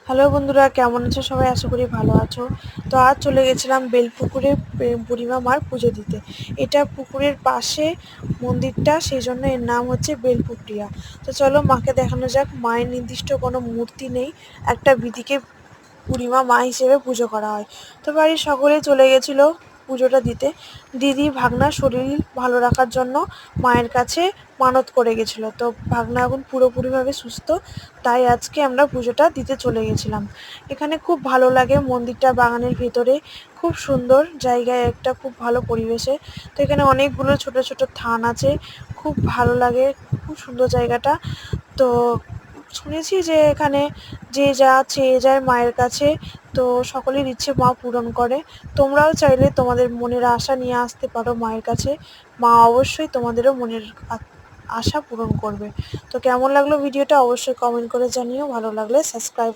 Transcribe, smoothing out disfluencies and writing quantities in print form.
Hello বন্ধুরা, কেমন আছো সবাই? আশা করি ভালো আছো। তো আজ চলে গেছিলাম বেলপুকুরে বুড়িমা মার পুজো দিতে। এটা পুকুরের পাশে মন্দিরটা, সেই জন্য এর নাম হচ্ছে বেলপুকুরিয়া। তো চলো মাকে দেখানো যাক। মায়ের নির্দিষ্ট কোনো মূর্তি নেই, একটা বিধিকে বুড়িমা মা হিসেবে পুজো করা হয়। তো বাড়ির সকলেই চলে গেছিল পুজোটা দিতে। দিদি ভাগনার শরীর ভালো রাখার জন্য মায়ের কাছে মানত করে গেছিল। তো ভাগনা এখন পুরোপুরিভাবে সুস্থ, তাই আজকে আমরা পুজোটা দিতে চলে গেছিলাম। এখানে খুব ভালো লাগে, মন্দিরটা বাগানের ভেতরে, খুব সুন্দর জায়গায়, একটা খুব ভালো পরিবেশে। তো এখানে অনেকগুলো ছোট ছোট থান আছে, খুব ভালো লাগে, খুব সুন্দর জায়গাটা। তো শুনেছি যে এখানে যে যা চেয়ে যায় মায়ের কাছে, তো সকলের ইচ্ছে মা পূরণ করে। তোমরাও চাইলে তোমাদের মনের আশা নিয়ে আসতে পারো মায়ের কাছে, মা অবশ্যই তোমাদেরও মনের আশা পূরণ করবে। তো কেমন লাগলো ভিডিওটা অবশ্যই কমেন্ট করে জানিও, ভালো লাগলে সাবস্ক্রাইব